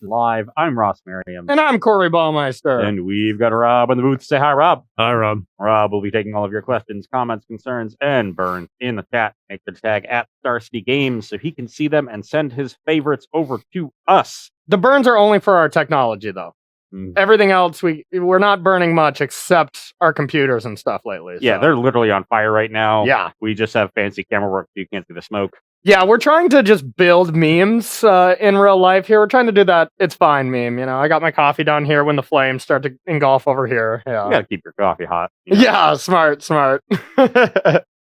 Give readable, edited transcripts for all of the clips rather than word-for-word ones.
Live. I'm Ross Merriam. And I'm Corey Baumeister. And we've got Rob in the booth. Say hi, Rob. Hi, Rob. Rob will be taking all of your questions, comments, concerns, and burns in the chat. Make the tag at Starsky Games so he can see them and send his favorites over to us. The burns are only for our technology, though. Everything else, we're not burning much except our computers and stuff lately. Yeah, they're literally on fire right now. Yeah. We just have fancy camera work so you can't see the smoke. Yeah, we're trying to just build memes in real life here. We're trying to do that It's Fine meme. You know, I got my coffee down here when the flames start to engulf over here. Yeah. You gotta keep your coffee hot. You know? Yeah, smart.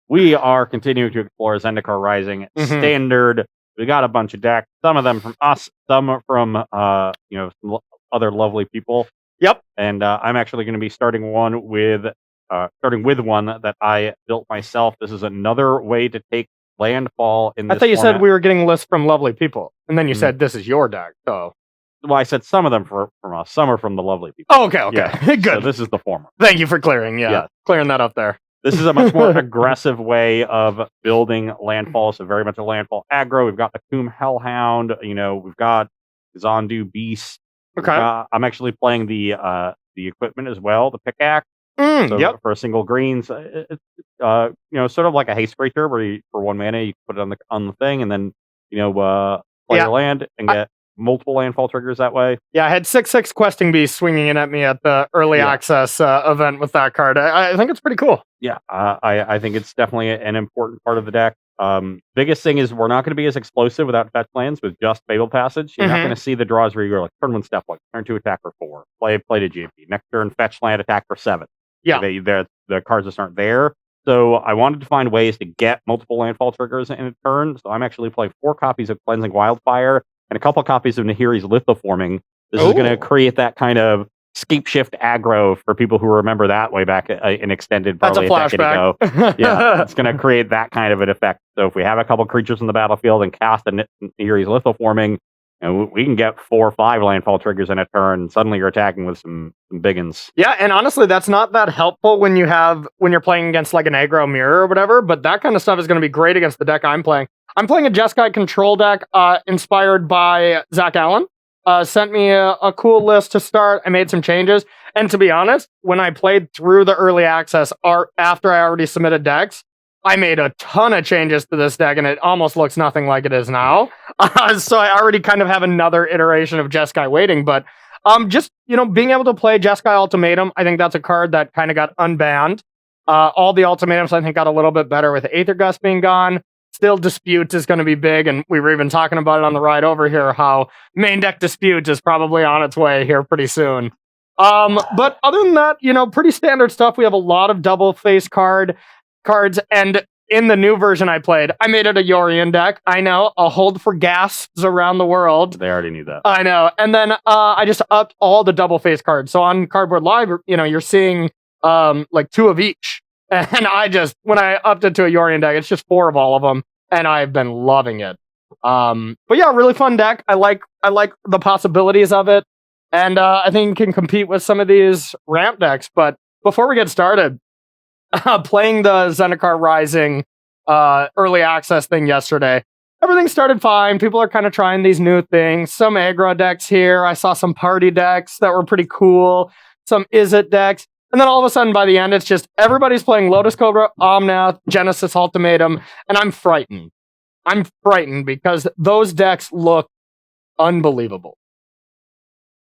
We are continuing to explore Zendikar Rising Standard. We got a bunch of decks, some of them from us, some from some other lovely people. Yep. And I'm actually going to be starting with one that I built myself. This is another way to take landfall in this I thought you format. said we were getting lists from lovely people, and then you said this is your deck. So, well, I said some of them from us. Some are from the lovely people. oh, okay, Yeah. good. So this is the former. Thank you for clearing. Yeah, clearing that up there. This is a much more aggressive way of building landfall. So very much a landfall aggro. We've got the Coom Hellhound. We've got Zondu Beast. Okay. I'm actually playing the equipment as well, the pickaxe. Yep. For a single green, so it's sort of like a haste creature where for 1 mana you put it on the thing, and then play your land and get multiple landfall triggers that way. Yeah, I had 6/6 Questing Beast swinging in at me at the early access event with that card. I think it's pretty cool. Yeah, I think it's definitely an important part of the deck. Biggest thing is we're not going to be as explosive without fetch lands with just Fabled Passage. You're not going to see the draws where you go like turn 1 step 1, turn 2 attack for 4, play to GMP, next turn fetch land attack for 7. Yeah, the cards just aren't there. So I wanted to find ways to get multiple landfall triggers in a turn. So I'm actually playing 4 copies of Cleansing Wildfire and a couple copies of Nahiri's Lithoforming. This is going to create that kind of scape shift aggro for people who remember that way back in extended probably a decade ago. Yeah, it's going to create that kind of an effect. So if we have a couple creatures in the battlefield and cast a Nahiri's Lithoforming, we can get 4 or 5 landfall triggers in a turn. And suddenly you're attacking with some biggins. Yeah, and honestly, that's not that helpful when you're playing against like an aggro mirror or whatever. But that kind of stuff is going to be great against the deck I'm playing. I'm playing a Jeskai control deck inspired by Zach Allen. Sent me a cool list to start. I made some changes. And to be honest, when I played through the early access after I already submitted decks, I made a ton of changes to this deck, and it almost looks nothing like it is now. So I already kind of have another iteration of Jeskai waiting. But being able to play Jeskai Ultimatum, I think that's a card that kind of got unbanned. All the ultimatums, I think, got a little bit better with Aether Gust being gone. Still, Dispute is going to be big, and we were even talking about it on the ride over here, how main deck Dispute is probably on its way here pretty soon. But other than that, pretty standard stuff. We have a lot of double face cards, and in the new version I played, I made it a Yorion deck. I know, a hold for gasps around the world. They already knew that. I know. And then I just upped all the double face cards. So on Cardboard Live, you're seeing like 2 of each. And when I upped it to a Yorion deck, it's just 4 of all of them, and I've been loving it. But yeah, really fun deck. I like the possibilities of it, and I think it can compete with some of these ramp decks. But before we get started, playing the Zendikar Rising early access thing yesterday, everything started fine. People are kind of trying these new things. Some aggro decks here. I saw some party decks that were pretty cool. Some Izzet decks. And then all of a sudden, by the end, it's just everybody's playing Lotus Cobra, Omnath, Genesis Ultimatum, and I'm frightened. I'm frightened because those decks look unbelievable.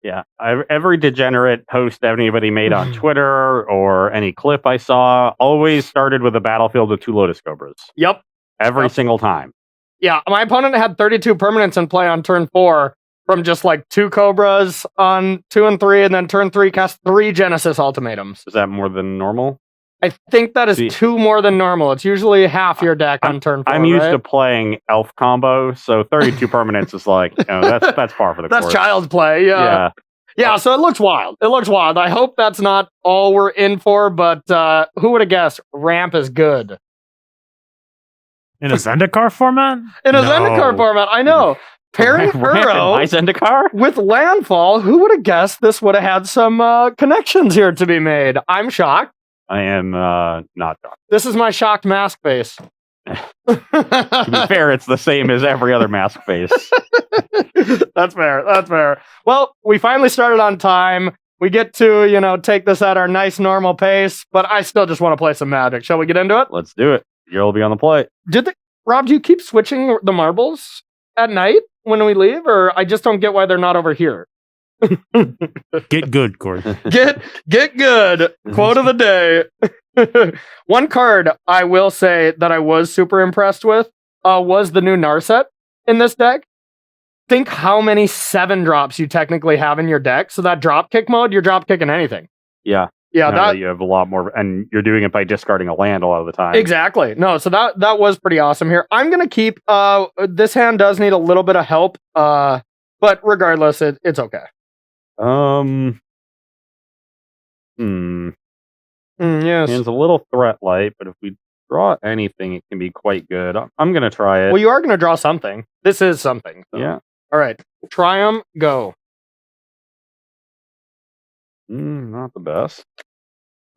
Yeah, every degenerate post anybody made on Twitter or any clip I saw always started with a battlefield of 2 Lotus Cobras. Yep. Every single time. Yeah, my opponent had 32 permanents in play on turn 4. From just like 2 Cobras on 2 and 3, and then turn 3 cast 3 Genesis Ultimatums. Is that more than normal? I think that is 2 more than normal. It's usually half your deck on turn 4. I'm used to playing elf combo, so 32 permanents is like, that's par for the course. That's child's play, yeah. Yeah, so it looks wild. I hope that's not all we're in for, but who would have guessed ramp is good? In a Zendikar format? Zendikar format, I know. Pairing Uro Zendikar with Landfall, who would have guessed this would have had some connections here to be made? I'm shocked. I am not shocked. This is my shocked mask face. To be fair, it's the same as every other mask face. That's fair. That's fair. Well, we finally started on time. We get to, take this at our nice normal pace, but I still just want to play some Magic. Shall we get into it? Let's do it. You'll be on the play. Rob, do you keep switching the marbles at night when we leave, or I just don't get why they're not over here? Get good, Corey. Get good. Quote of the day. One card I will say that I was super impressed with was the new Narset in this deck. Think how many 7-drops you technically have in your deck. So that drop kick mode, you're drop kicking anything. Yeah. Yeah, that you have a lot more, and you're doing it by discarding a land a lot of the time. Exactly. No, so that was pretty awesome here. I'm gonna keep. This hand does need a little bit of help. But regardless, it's okay. Yes. Hand's a little threat light, but if we draw anything, it can be quite good. I'm gonna try it. Well, you are gonna draw something. This is something. So. Yeah. All right. Try them. Go. Not the best.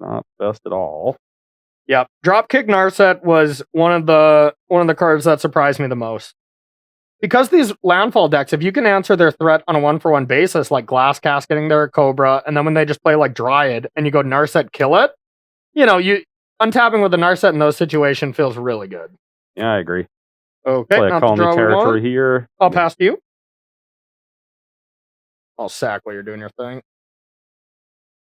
Not best at all. Yep. Dropkick Narset was one of the cards that surprised me the most. Because these landfall decks, if you can answer their threat on a 1-for-1 basis, like Glass Casketing their Cobra, and then when they just play like Dryad and you go Narset kill it, you untapping with a Narset in those situations feels really good. Yeah, I agree. Okay, Play a not the colony draw we territory want. here. I'll pass to you. I'll sack while you're doing your thing.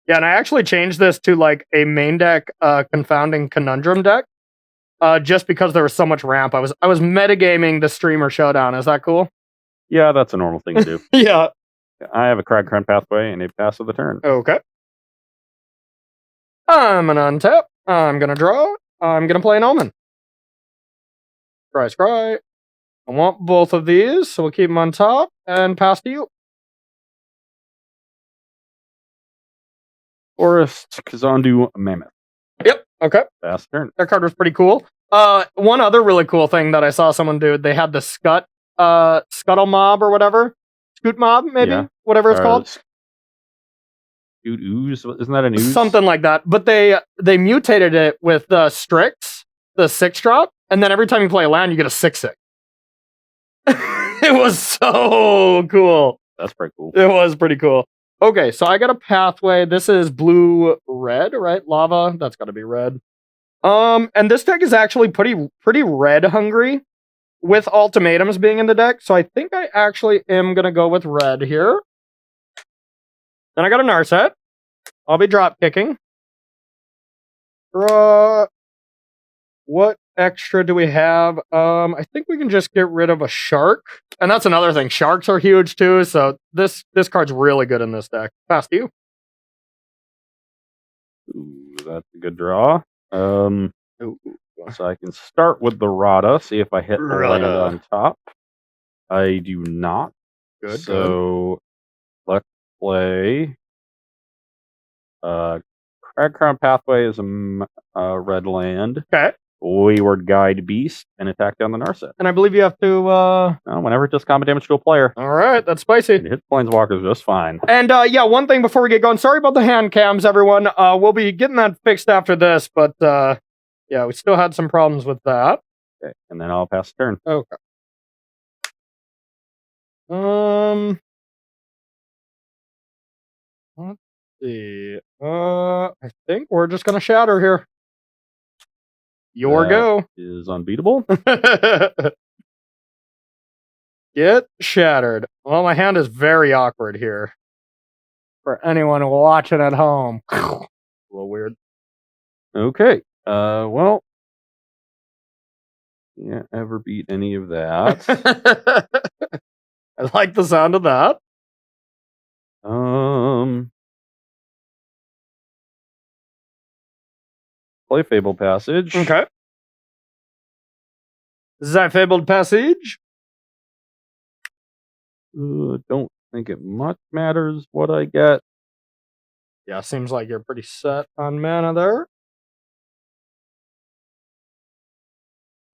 Yeah, and I actually changed this to like a main deck confounding conundrum deck. Just because there was so much ramp. I was metagaming the streamer showdown. Is that cool? Yeah, that's a normal thing to do. Yeah. I have a Crag Crunch pathway and a pass of the turn. Okay. I'm gonna untap. I'm gonna draw. I'm gonna play an Omen. Scry. I want both of these, so we'll keep them on top and pass to you. Forest, Kazandu, Mammoth. Yep. Okay. Pass turn. That card was pretty cool. One other really cool thing that I saw someone do, they had the Scuttle Mob or whatever. Scoot Mob, maybe? Yeah. Whatever it's called. Scoot Ooze? Isn't that an ooze? Something like that. But they mutated it with the Strix, the 6-drop, and then every time you play a land, you get a 6/6. It was so cool. That's pretty cool. It was pretty cool. Okay, so I got a pathway. This is blue-red, right? Lava. That's got to be red. And this deck is actually pretty red hungry with ultimatums being in the deck. So I think I actually am gonna go with red here. Then I got a Narset. I'll be drop kicking. Draw. What extra do we have? I think we can just get rid of a shark. And that's another thing. Sharks are huge too, so this card's really good in this deck. Pass to you. Ooh, that's a good draw. So I can start with the Rada, see if I hit the land on top. I do not. Good. So let's play. Crag Crown Pathway is a red land. Okay. Wayward Guide Beast and attack down the Narset. And I believe you have to. Whenever it does combat damage to a player. All right, that's spicy. It hits Planeswalkers just fine. And yeah, one thing before we get going. Sorry about the hand cams, everyone. We'll be getting that fixed after this, but yeah, we still had some problems with that. Okay, and then I'll pass the turn. Okay. Let's see. I think we're just gonna shatter here. Your go. Is unbeatable. Get shattered. Well, my hand is very awkward here. For anyone watching at home. A little weird. Okay. Well. Can't ever beat any of that. I like the sound of that. Play Fabled Passage. Okay. Is that Fabled Passage? Don't think it much matters what I get. Yeah, seems like you're pretty set on mana there.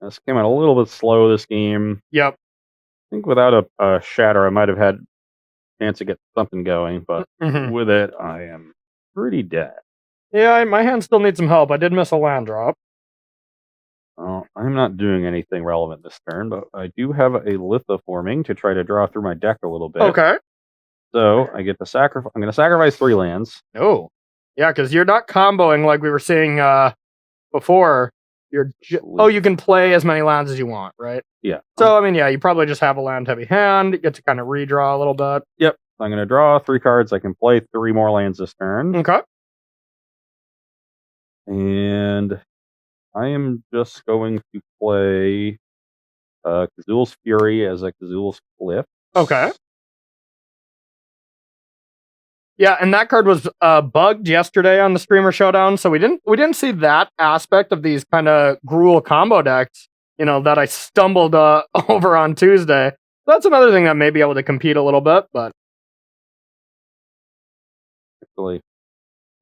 This came out a little bit slow this game. Yep. I think without a shatter, I might have had a chance to get something going, but with it, I am pretty dead. Yeah, my hand still needs some help. I did miss a land drop. Well, I'm not doing anything relevant this turn, but I do have a lithoforming to try to draw through my deck a little bit. Okay. So I get to sacrifice. I'm going to sacrifice 3 lands. Oh. Yeah, because you're not comboing like we were seeing before. You can play as many lands as you want, right? Yeah. So, I mean, yeah, you probably just have a land-heavy hand. You get to kind of redraw a little bit. Yep. I'm going to draw 3 cards. I can play 3 more lands this turn. Okay. And I am just going to play Kazul's Fury as a Kazul's Cliff. Okay. Yeah, and that card was bugged yesterday on the Streamer Showdown, so we didn't see that aspect of these kind of Gruul combo decks, that I stumbled over on Tuesday. That's another thing that may be able to compete a little bit, but Actually,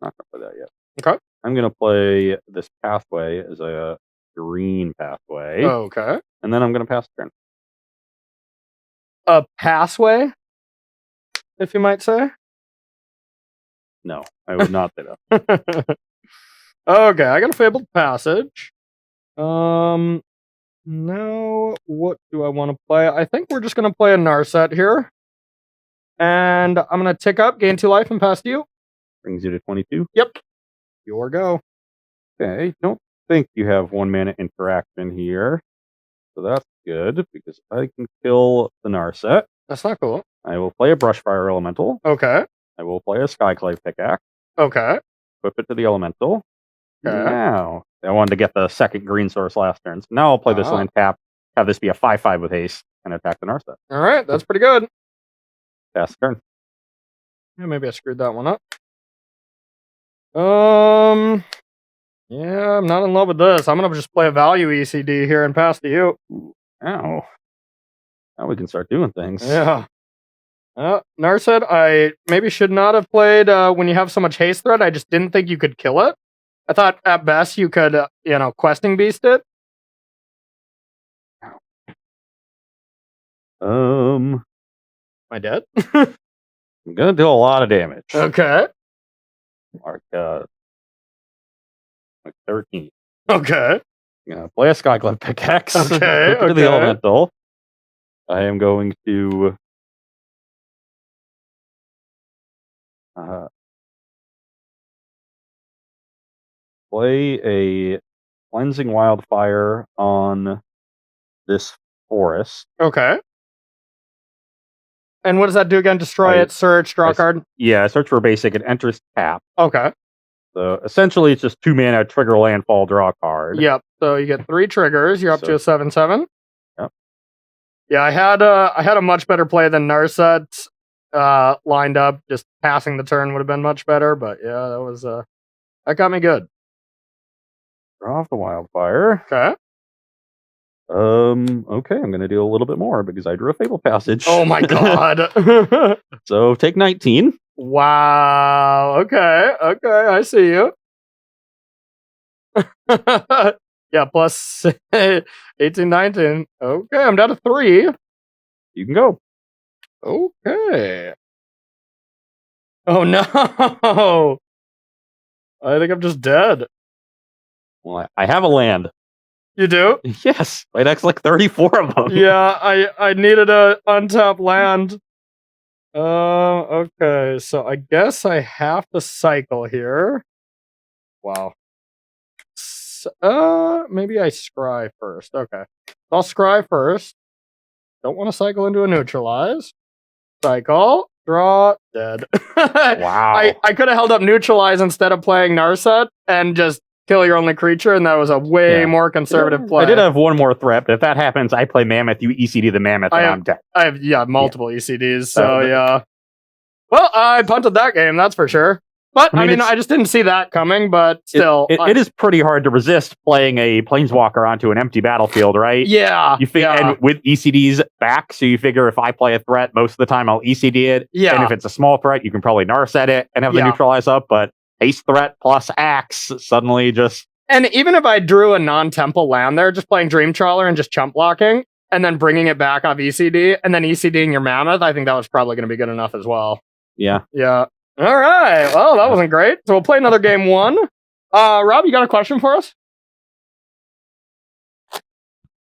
not going to play that yet. Okay. I'm going to play this pathway as a green pathway. Okay. And then I'm going to pass the turn. A passway, if you might say. No, I would not say that. Okay, I got a Fabled Passage. Now, what do I want to play? I think we're just going to play a Narset here. And I'm going to tick up, gain 2 life, and pass to you. Brings you to 22. Yep. Your go. Okay, don't think you have 1 mana interaction here. So that's good, because I can kill the Narset. That's not cool. I will play a Brushfire Elemental. Okay. I will play a Skyclave Pickaxe. Okay. Equip it to the Elemental. Okay. Now, I wanted to get the second green source last turn. So now I'll play this land tap, have this be a 5/5 with haste, and attack the Narset. All right, that's pretty good. Pass the turn. Yeah, maybe I screwed that one up. Yeah, I'm not in love with this. I'm gonna just play a value ECD here and pass to you. Ow. Now we can start doing things. Yeah. Narset, I maybe should not have played when you have so much haste threat. I just didn't think you could kill it. I thought at best you could, questing beast it. Am I dead? I'm gonna do a lot of damage. Okay. Like 13. Okay. I'm gonna play a Skyclave Pickaxe. Okay, To the okay. Elemental. I am going to play a Cleansing Wildfire on this forest. Okay. And what does that do again? Destroy it, search, draw a card? Yeah, I search for a basic. It enters tap. Okay. So essentially, it's just 2 mana, trigger landfall, draw a card. Yep. So you get 3 triggers. You're up to a 7/7. Yep. Yeah, I had a much better play than Narset lined up. Just passing the turn would have been much better, but yeah, that got me good. Draw off the Wildfire. Okay. Okay, I'm gonna do a little bit more because I drew a Fable Passage. Oh my god. So take 19. Wow. Okay. I see you. Yeah, plus 18, 19. Okay, I'm down to 3. You can go. Okay. Oh no. I think I'm just dead. Well, I have a land. You do? Yes, my deck's like 34 of them. Yeah, I needed a untapped land. Okay, so I guess I have to cycle here. Wow. Maybe I scry first. Okay. I'll scry first. Don't want to cycle into a neutralize. Cycle. Draw. Dead. Wow. I could have held up neutralize instead of playing Narset and just kill your only creature, and that was a way more conservative play. I did have one more threat, but if that happens, I play Mammoth, you ECD the Mammoth, and I'm dead. I have multiple ECDs, so yeah. Well, I punted that game, that's for sure. But, I mean, I just didn't see that coming, but still. It is pretty hard to resist playing a Planeswalker onto an empty battlefield, right? Yeah. And with ECDs back, so you figure if I play a threat, most of the time I'll ECD it. Yeah. And if it's a small threat, you can probably Narset it and have the neutralize up, but haste threat plus axe suddenly just... And even if I drew a non-temple land there, just playing Dream Trawler and just chump blocking, and then bringing it back off ECD, and then ECDing your Mammoth, I think that was probably going to be good enough as well. Yeah. Yeah. All right. Well, that wasn't great. So we'll play another game 1. Rob, you got a question for us?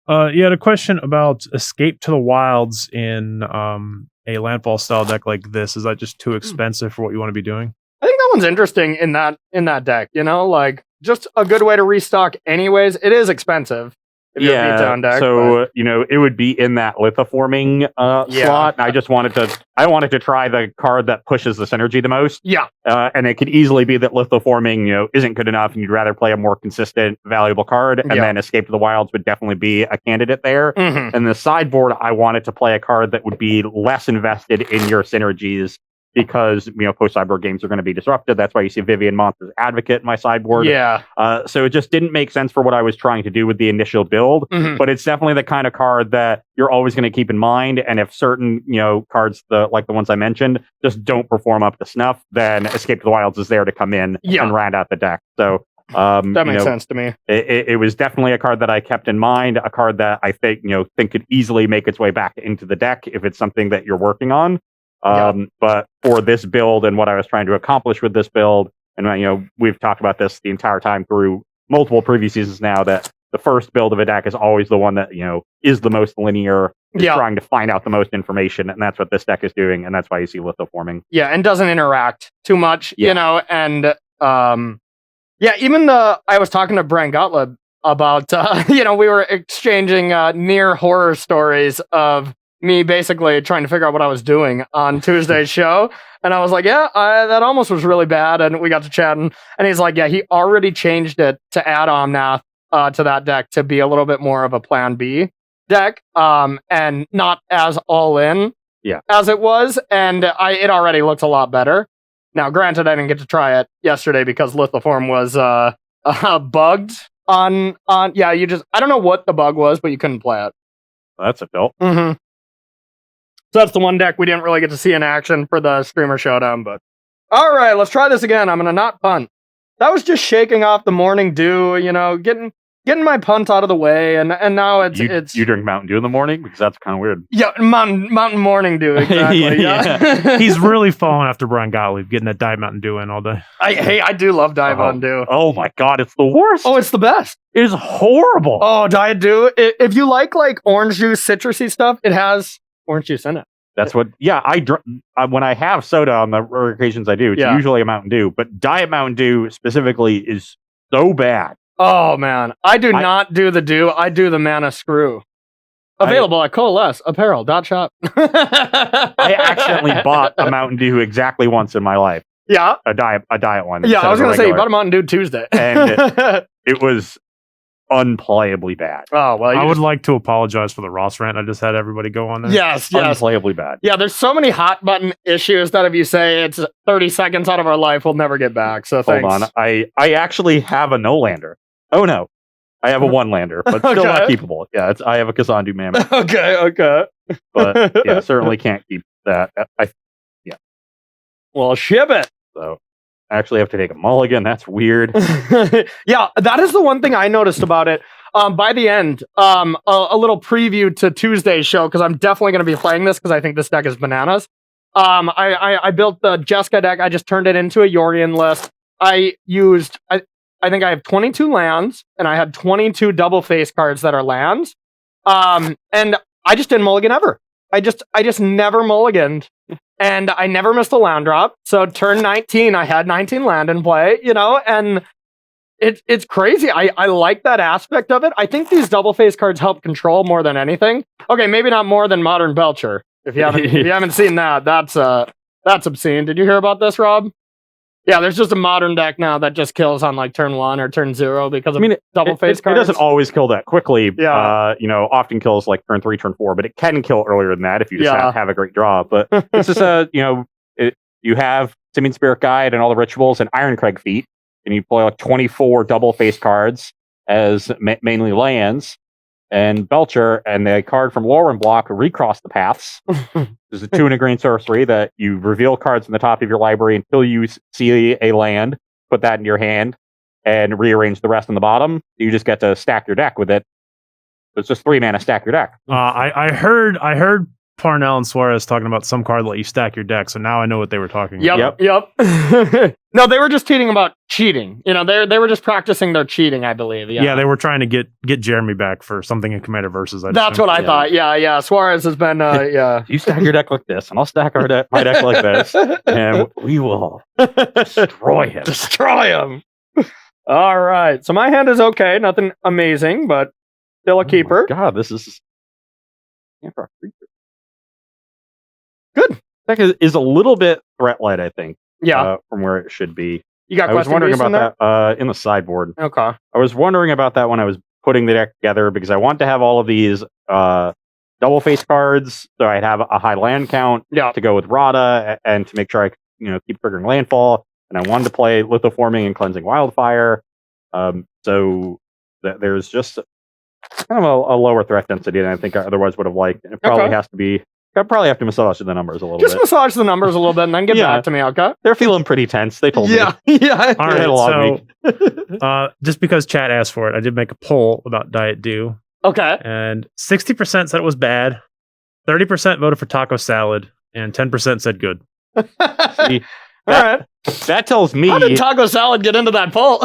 You had a question about Escape to the Wilds in a landfall style deck like this. Is that just too expensive for what you want to be doing? I think that one's interesting in that deck. Like just a good way to restock. Anyways, it is expensive. If you're a beatdown deck, so it would be in that lithoforming slot. And I wanted to try the card that pushes the synergy the most. Yeah, and it could easily be that lithoforming, isn't good enough, and you'd rather play a more consistent, valuable card. And then Escape to the Wilds would definitely be a candidate there. Mm-hmm. And the sideboard, I wanted to play a card that would be less invested in your synergies. Because post-sideboard games are going to be disrupted. That's why you see Vivian Monster's Advocate in my sideboard. Yeah. So it just didn't make sense for what I was trying to do with the initial build. Mm-hmm. But it's definitely the kind of card that you're always going to keep in mind. And if certain cards, like the ones I mentioned, just don't perform up to snuff, then Escape to the Wilds is there to come in and round out the deck. So that makes sense to me. It was definitely a card that I kept in mind. A card that I think could easily make its way back into the deck if it's something that you're working on. But for this build and what I was trying to accomplish with this build, and we've talked about this the entire time through multiple previous seasons now, that the first build of a deck is always the one that is the most linear, is trying to find out the most information, and that's what this deck is doing, and that's why you see lithoforming. Yeah, and doesn't interact too much, and even I was talking to Brent Gottlieb about we were exchanging near horror stories of me basically trying to figure out what I was doing on Tuesday's show. And I was like, that almost was really bad. And we got to chatting. And he's like, he already changed it to add Omnath to that deck to be a little bit more of a plan B deck and not as all in as it was. And it already looks a lot better. Now, granted, I didn't get to try it yesterday because Lithoform was bugged on. I don't know what the bug was, but you couldn't play it. Well, that's a bill. Mm-hmm. So that's the one deck we didn't really get to see in action for the streamer showdown, but all right, let's try this again. I'm gonna not punt. That was just shaking off the morning dew, getting my punt out of the way, and now it's you drink Mountain Dew in the morning, because that's kind of weird. Yeah, mountain morning dew, exactly. yeah. He's really falling after Brian Gottlieb, getting that Diet Mountain Dew in all day. I do love Diet Mountain Dew. Oh my god, it's the worst. Oh, it's the best. It is horrible. Oh, Diet Dew. If you like orange juice, citrusy stuff, it has orange juice in it. That's what. Yeah, when I have soda on the rare occasions I do, it's usually a Mountain Dew. But Diet Mountain Dew specifically is so bad. Oh man, I do not do the Dew. I do the Mana Screw. Available at Coalesce Apparel.shop. I accidentally bought a Mountain Dew exactly once in my life. Yeah, a diet one. Yeah, I was gonna say you bought a Mountain Dew Tuesday, and it was unplayably bad. Oh well, I would like to apologize for the Ross rant I just had everybody go on there. Yes, unplayably bad. Yeah, there's so many hot button issues that if you say it's 30 seconds out of our life, we'll never get back. So thanks. Hold on, I actually have a no-lander. Oh no, I have a one-lander, but still not keepable. Yeah, I have a Kazandu Mammoth. Okay. But yeah, certainly can't keep that. Well, ship it. So I actually have to take a mulligan. That's weird. Yeah, that is the one thing I noticed about it. By the end, a little preview to Tuesday's show, because I'm definitely going to be playing this because I think this deck is bananas. I built the Jessica deck. I just turned it into a Yorian list. I think I have 22 lands, and I had 22 double face cards that are lands. And I just didn't mulligan ever. I just never mulliganed. And I never missed a land drop. So turn 19, I had 19 land in play, and it's crazy. I like that aspect of it. I think these double face cards help control more than anything. Okay, maybe not more than Modern Belcher. If you haven't seen that, that's obscene. Did you hear about this, Rob? Yeah, there's just a modern deck now that just kills on turn 1 or turn 0 because of double face cards. It doesn't always kill that quickly. Yeah. Often kills turn 3, turn 4, but it can kill earlier than that if you just have a great draw. But it's just you have Simian Spirit Guide and all the rituals and Ironcrag Feat, and you play 24 double face cards as mainly lands. And Belcher and the card from Lauren Block Recross the Paths. There's a 2 and a green sorcery that you reveal cards in the top of your library until you see a land, put that in your hand, and rearrange the rest on the bottom. You just get to stack your deck with it. So it's just 3 mana stack your deck. I heard Parnell and Suarez talking about some card that let you stack your deck, so now I know what they were talking about. Yep. No, they were just teaching about cheating. You know, they were just practicing their cheating, I believe. Yeah, they were trying to get Jeremy back for something in Commander Versus. That's what I thought. Yeah. Suarez has been, yeah. You stack your deck like this, and I'll stack my deck like this, and we will destroy him. Destroy him. All right. So my hand is okay. Nothing amazing, but still a keeper. God, this is... Yeah, for a creature. Good. Deck is a little bit threat light, I think. Yeah. From where it should be. You got I was Questing wondering Beast in about that in the sideboard. Okay. I was wondering about that when I was putting the deck together because I want to have all of these double face cards, so I'd have a high land count to go with Rada and to make sure I keep triggering landfall. And I wanted to play Lithoforming and Cleansing Wildfire. So there's just kind of a lower threat density than I think I otherwise would have liked. And it probably has to be. I probably have to massage the numbers a little bit. Just massage the numbers a little bit and then get back to me, okay? They're feeling pretty tense. They told me. Yeah. All right, so just because chat asked for it, I did make a poll about Diet Dew. Okay. And 60% said it was bad, 30% voted for taco salad, and 10% said good. See, all right. That tells me... How did taco salad get into that poll?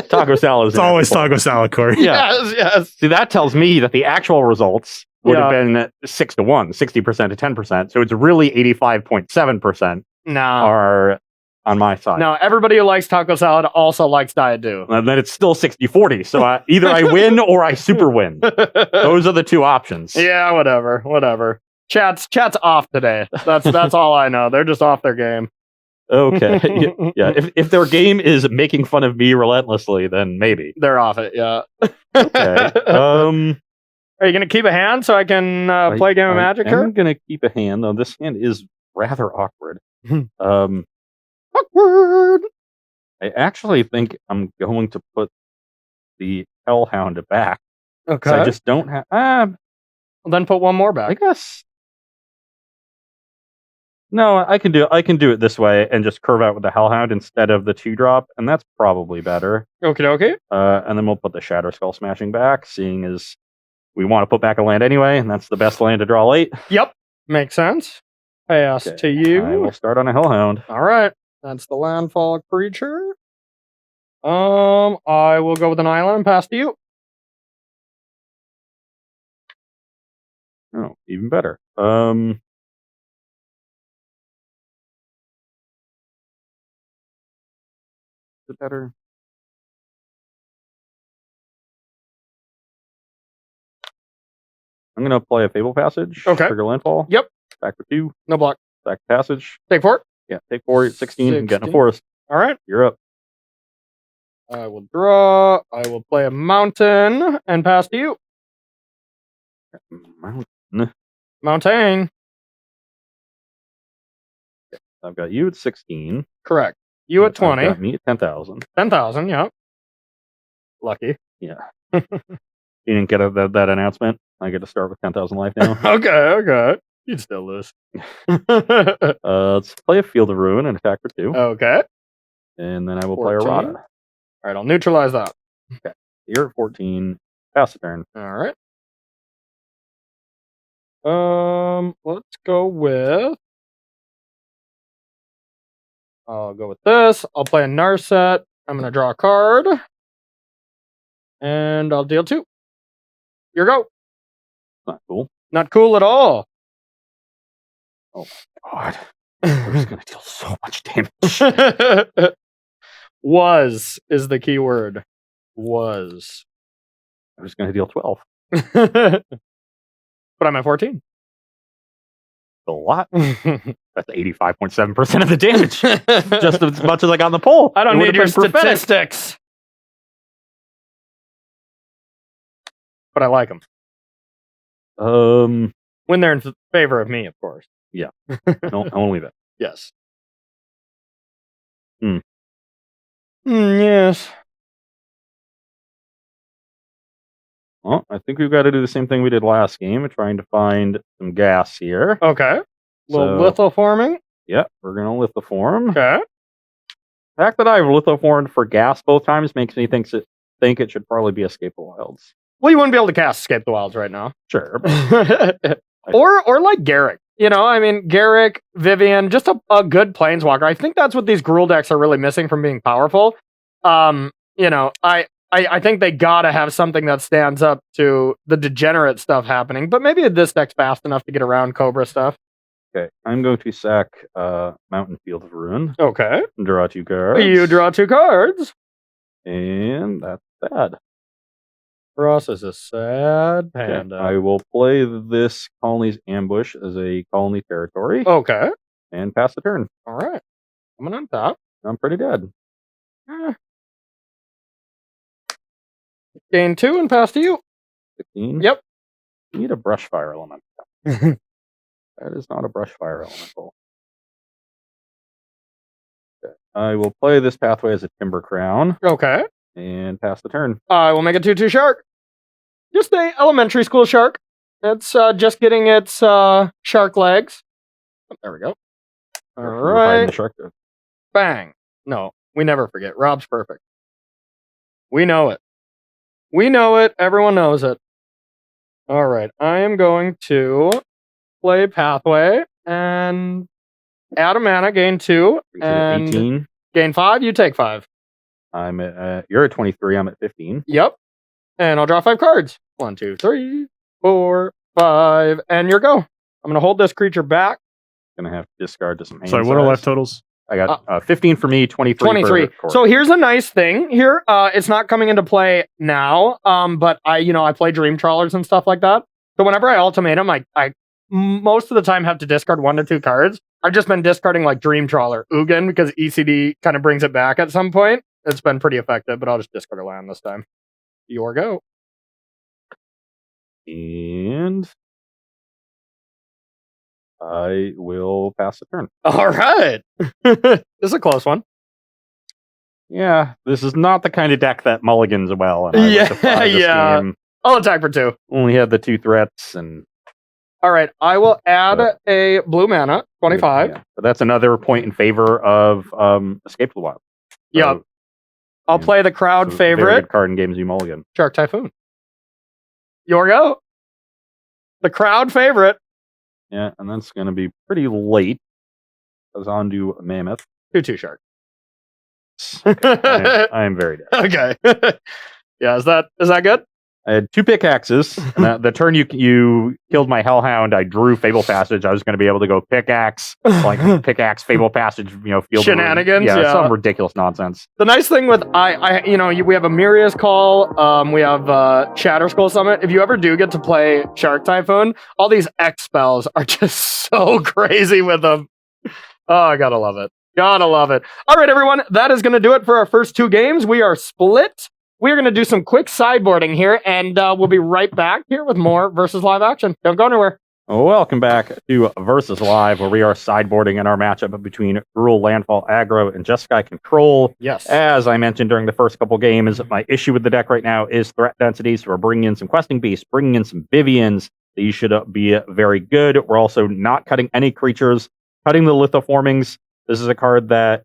Taco salad is... It's always taco salad, Corey. Yeah. Yes. See, that tells me that the actual results would have been 6 to 1, 60% to 10%. So it's really 85.7% are on my side. No, everybody who likes taco salad also likes Diet Dew. And then it's still 60-40. So either I win or I super win. Those are the two options. Yeah, whatever. Chat's off today. That's all I know. They're just off their game. Okay. Yeah. If their game is making fun of me relentlessly, then maybe. They're off it, yeah. Okay. Are you going to keep a hand so I can play a game of Magic here? I'm going to keep a hand, though this hand is rather awkward. Awkward! I actually think I'm going to put the Hellhound back. Okay. I just don't have... well, then put one more back. I guess... No, I can do it this way and just curve out with the Hellhound instead of the 2-drop, and that's probably better. Okay. And then we'll put the Shadow Skull Smashing back, seeing as we want to put back a land anyway, and that's the best land to draw late. Yep, makes sense. Pass to you. I will start on a Hellhound. All right, that's the landfall creature. I will go with an island and pass to you. Oh, even better. Is it better? I'm going to play a Fable Passage. Okay. Trigger landfall. Yep. Back for 2. No block. Back Passage. Take 4. Yeah, take 4. 16. And get in a forest. All right. You're up. I will draw. I will play a mountain and pass to you. Mountain. I've got you at 16. Correct. You at 20. I've got me at 10,000. 10,000, yep. Lucky. Yeah. You didn't get that announcement? I get to start with 10,000 life now. Okay. You'd still lose. Let's play a Field of Ruin and attack for 2. Okay. And then I will 14. play a Rada. All right, I'll neutralize that. Okay. You're at 14. Pass the turn. All right. Let's go with... I'll go with this. I'll play a Narset. I'm going to draw a card. And I'll deal 2. Here go. Not cool. Not cool at all. Oh my god. I'm just going to deal so much damage. Was is the key word. Was. I'm just going to deal 12. But I'm at 14. A lot. That's 85.7% of the damage. Just as much as I got on the poll. I don't need your statistics. But I like them. When they're in favor of me, of course. Yeah. Only that. Yes. Yes. Well, I think we've got to do the same thing we did last game, trying to find some gas here. Okay. Little lithoforming. Yeah, we're going to lithoform. Okay. The fact that I've lithoformed for gas both times makes me think it should probably be Escape the Wilds. Well, you wouldn't be able to cast Escape the Wilds right now. Sure. But Or like Garrick. You know, I mean, Garrick, Vivian, just a good planeswalker. I think that's what these Gruul decks are really missing from being powerful. You know, I think they gotta have something that stands up to the degenerate stuff happening, but maybe this deck's fast enough to get around Cobra stuff. Okay, I'm going to sack Mountain Field of Ruin. Okay. Draw 2 cards. You draw 2 cards. And that's bad. Ross is a sad panda. Okay, I will play this Colony's Ambush as a colony territory. Okay. And pass the turn. All right. Coming on top. I'm pretty dead. Gain 2 and pass to you. 15. Yep. You need a Brushfire element. That is not a Brushfire elemental. Okay. I will play this pathway as a Timber Crown. Okay. And pass the turn. I will make a 2/2 shark. Just a elementary school shark. It's just getting its shark legs. There we go. All right. The shark. Bang. No, we never forget. Rob's perfect. We know it. We know it. Everyone knows it. All right. I am going to play Pathway and add a mana, gain 2, and 18. gain 5. You take 5. I'm at, you're at 23. I'm at 15. Yep. And I'll draw 5 cards. 1, 2, 3, 4, 5, and your go. I'm going to hold this creature back. Gonna have to discard to some hand Sorry, what are size. life totals? I got 15 for me, 23. 23. For So here's a nice thing here. It's not coming into play now, but I play Dream Trawlers and stuff like that. So whenever I ultimatum, I most of the time have to discard 1 to 2 cards. I've just been discarding like Dream Trawler, Ugin, because ECD kind of brings it back at some point. It's been pretty effective, but I'll just discard a land this time. Your go. And I will pass the turn. All right. This is a close one. Yeah, this is not the kind of deck that mulligans well. And I would defy this game. I'll attack for 2. Only had the 2 threats, and all right, I will add a blue mana, 25. Yeah, but that's another point in favor of Escape to the Wild. Yeah. I'll play the crowd it's a very favorite, good card in games you mulligan. Shark Typhoon. Your go. The crowd favorite. Yeah, and that's going to be pretty late. Goes on to Mammoth. 2/2 shark. I am very dead. Okay. Yeah, is that good? I had 2 pickaxes. And the turn you killed my Hellhound, I drew Fable Passage. I was going to be able to go pickaxe, pickaxe, Fable Passage, field shenanigans. Yeah, some ridiculous nonsense. The nice thing with we have a Miria's Call, we have Shatter Skull Summit. If you ever do get to play Shark Typhoon, all these X spells are just so crazy with them. Oh, I gotta love it. Gotta love it. All right, everyone, that is going to do it for our first 2 games. We are split. We're going to do some quick sideboarding here, and we'll be right back here with more Versus Live action. Don't go anywhere. Welcome back to Versus Live, where we are sideboarding in our matchup between Gruul, Landfall, Aggro, and Jeskai Control. Yes. As I mentioned during the first couple games, my issue with the deck right now is threat density, so we're bringing in some Questing Beasts, bringing in some Vivians. These should be very good. We're also not cutting any creatures, cutting the Lithoformings. This is a card that,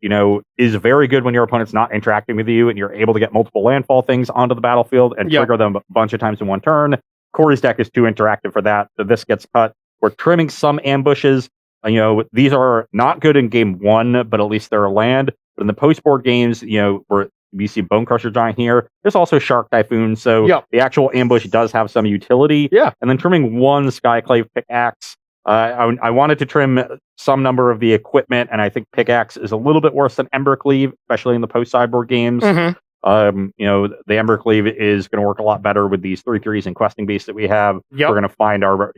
is very good when your opponent's not interacting with you and you're able to get multiple landfall things onto the battlefield and trigger them a bunch of times in one turn. Corey's deck is too interactive for that, so this gets cut. We're trimming some ambushes. These are not good in game 1, but at least they're a land. But in the post-board games, where we see Bone Crusher Giant here, there's also Shark Typhoon, so the actual ambush does have some utility. Yeah. And then trimming 1 Skyclave Pickaxe. I wanted to trim some number of the equipment, and I think Pickaxe is a little bit worse than Embercleave, especially in the post-sideboard games. Mm-hmm. The Embercleave is going to work a lot better with these 3/3s and Questing Beasts that we have. Yep. We're going to find our,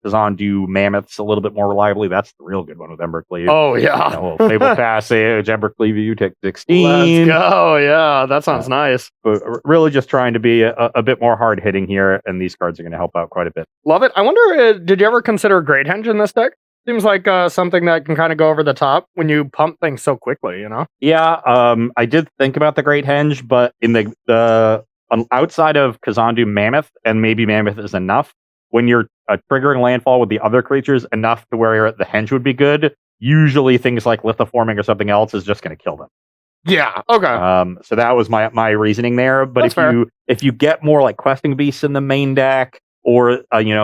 Kazan do Mammoths a little bit more reliably. That's the real good one with Embercleave. Oh, yeah. Fable Passage, Embercleave, you take 16. Let's go. Yeah, that sounds nice. But really just trying to be a bit more hard-hitting here, and these cards are going to help out quite a bit. Love it. I wonder, did you ever consider Great Henge in this deck? Seems like something that can kind of go over the top when you pump things so quickly, Yeah, I did think about the Great Henge, but in the outside of Kazandu Mammoth, and maybe Mammoth is enough, when you're triggering landfall with the other creatures enough to where the Henge would be good, usually things like Lithoforming or something else is just going to kill them. Yeah, okay. So that was my reasoning there. But if you get more like Questing Beasts in the main deck, or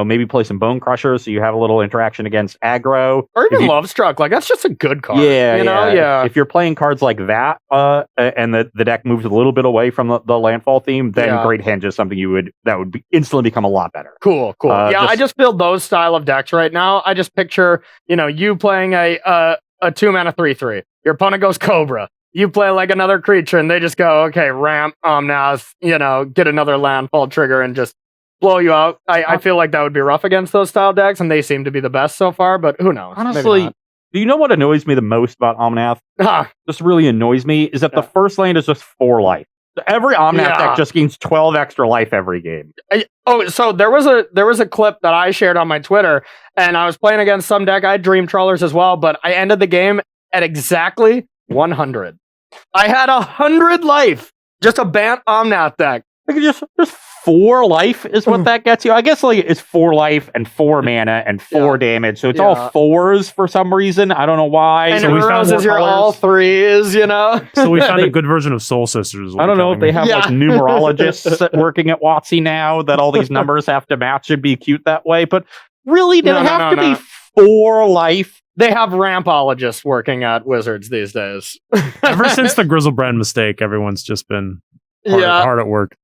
maybe play some Bone Crusher so you have a little interaction against aggro. Or If even you- Love Struck. Like, that's just a good card. Yeah, You know? yeah. Yeah. If you're playing cards like that, and the deck moves a little bit away from the landfall theme, then Yeah. Great Henge is something that would instantly become a lot better. Cool. Yeah, I just feel those style of decks right now. I just picture, you playing a 2-mana 3/3. Your opponent goes Cobra. You play like another creature, and they just go, okay, ramp Omnath, get another landfall trigger and just blow you out. I feel like that would be rough against those style decks, and they seem to be the best so far, but who knows? Maybe Honestly, not. do you know what annoys me the most about Omnath? Just really annoys me is that the first land is just 4 life. So every Omnath deck just gains 12 extra life every game. So there was a clip that I shared on my Twitter, and I was playing against some deck. I had Dream Trawlers as well, but I ended the game at exactly 100. I had 100 life. Just a Bant Omnath deck. Like just 4 life is what that gets you. I guess like it's 4 life and 4 mana and 4 damage. So it's all 4s for some reason. I don't know why. And So we found Roses, you're all 3s, So we found a good version of Soul Sisters. is what I don't you're know if telling they me. have like numerologists working at WotC now that all these numbers have to match and be cute that way. But really, did it have to be 4 life? They have rampologists working at Wizards these days. Ever since the Grizzlebrand mistake, everyone's just been hard at work.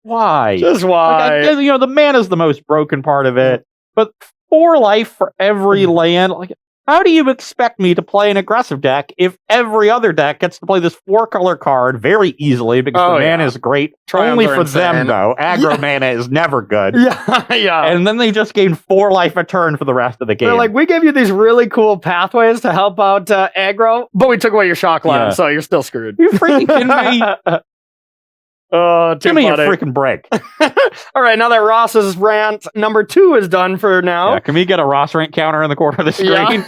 Why? Just why? Like, the mana is the most broken part of it, but 4 life for every land. Like, how do you expect me to play an aggressive deck if every other deck gets to play this 4-color card very easily because the mana is great? Triumphs Only are for insane. them, though. Aggro mana is never good. Yeah. And then they just gain 4 life a turn for the rest of the game. They're like, we gave you these really cool pathways to help out aggro, but we took away your shock land, so you're still screwed. You freaking kidding me? Give me a freaking break. All right, now that Ross's rant number 2 is done for now. Yeah, can we get a Ross rant counter in the corner of the screen?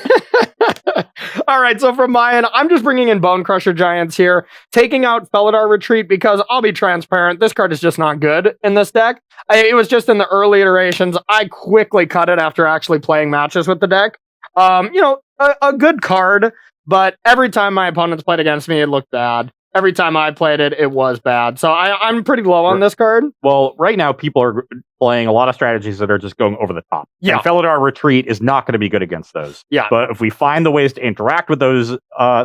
All right, so from my end, I'm just bringing in Bone Crusher Giants here, taking out Felidar Retreat because I'll be transparent, this card is just not good in this deck. It was just in the early iterations. I quickly cut it after actually playing matches with the deck. A good card, but every time my opponents played against me, it looked bad. Every time I played it, it was bad. So I'm pretty low on this card. Well, right now, people are playing a lot of strategies that are just going over the top. Yeah. And Felidar Retreat is not going to be good against those. Yeah. But if we find the ways to interact with those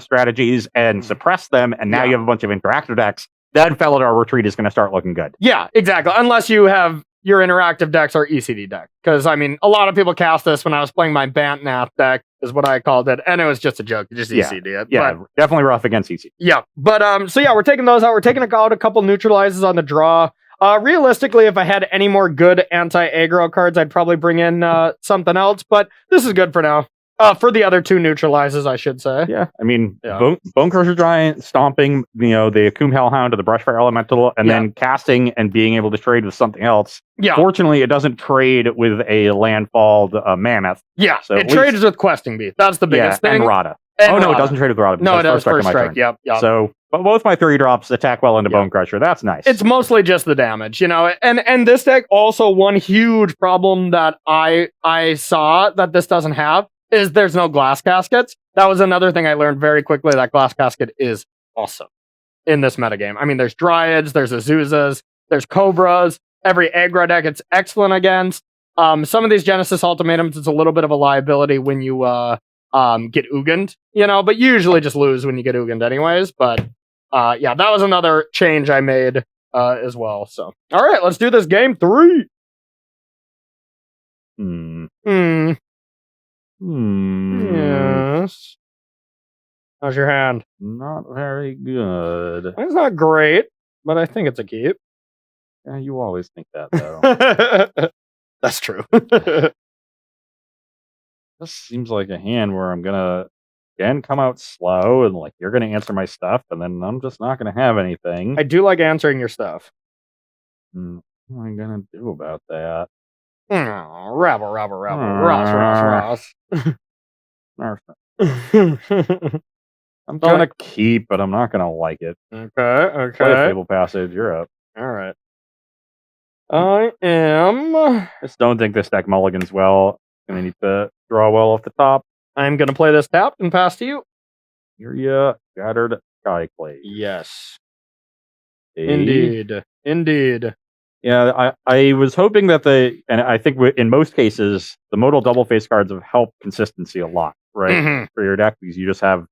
strategies and suppress them, and now you have a bunch of interactive decks, then Felidar Retreat is going to start looking good. Yeah, exactly. Unless you have your interactive decks or ECD deck. Because, I mean, a lot of people cast this when I was playing my Bantnath deck, is what I called it, and it was just a joke. Just ECD it. Yeah, definitely rough against ECD. Yeah, but we're taking those out. We're taking out a couple neutralizes on the draw. Realistically, if I had any more good anti-aggro cards, I'd probably bring in something else, but this is good for now. For the other 2 neutralizes, I should say. Yeah, I mean, Bone Crusher Giant, stomping, the Akum Hellhound to the Brushfire Elemental, and then casting and being able to trade with something else. Yeah. Fortunately, it doesn't trade with a landfalled Mammoth. Yeah, so it trades with Questing Beast. That's the biggest thing. And Rada. And no, Rada. it doesn't trade with Rada. No, it does first strike. Yep. Yep. So, but both my 3 drops attack well into Bone Crusher. That's nice. It's mostly just the damage, and this deck also, one huge problem that I saw that this doesn't have is there's no glass caskets. That was another thing I learned very quickly, that glass casket is awesome in this metagame. I mean, there's Dryads, there's Azuzas, there's Cobras, every aggro deck it's excellent against. Some of these Genesis Ultimatums, it's a little bit of a liability when you get Ugin, but you usually just lose when you get Ugin anyways. But that was another change I made as well. So, all right, let's do this game 3. Yes. How's your hand? Not very good. It's not great, but I think it's a keep. Yeah, you always think that, though. That's true. This seems like a hand where I'm gonna again come out slow and like you're gonna answer my stuff, and then I'm just not gonna have anything. I do like answering your stuff. What am I gonna do about that? Oh, rabble, Ross. I'm gonna keep, but I'm not gonna like it. Okay. Play a Fable Passage. You're up. All right. I am. Just don't think this deck mulligans well. Gonna need to draw well off the top. I'm gonna play this tapped and pass to you. Here ya, Shattered Skyclave. Yes. Hey. Indeed. Yeah, I was hoping that and I think in most cases, the modal double face cards have helped consistency a lot, right? Mhm. For your deck, because you just have,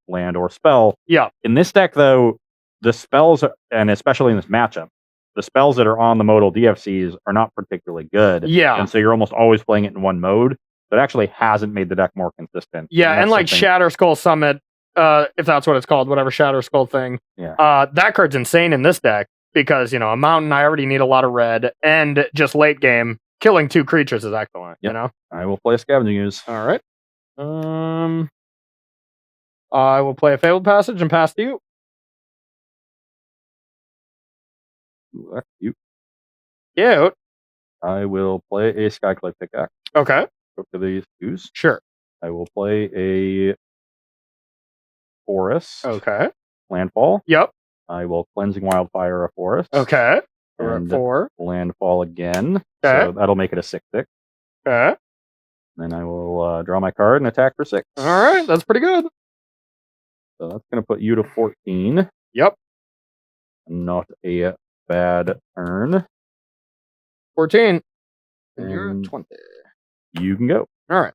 land or spell. Yeah. In this deck, though, the spells, and especially in this matchup, the spells that are on the modal DFCs are not particularly good. Yeah. And so you're almost always playing it in one mode. So it actually hasn't made the deck more consistent. Yeah, and that's like something- Shatter Skull Summit, if that's what it's called, whatever Shatter Skull thing. Yeah. That card's insane in this deck because, a mountain, I already need a lot of red, and just late game, killing 2 creatures is excellent, Yep. I will play a Scavenging Ooze. All right. I will play a Fabled Passage and pass to you. Ooh, that's cute. Yeah. I will play a Skyclave Pickaxe. Okay. Go to the Ooze. Sure. I will play a Forest. Okay. Landfall. Yep. I will Cleansing Wildfire a Forest. Okay. We're And at 4. Landfall again. Okay. So that'll make it a 6/6. Okay. Then I will draw my card and attack for 6. All right. That's pretty good. So that's going to put you to 14. Yep. Not a bad turn. 14. And you're at And 20. you can go. All right.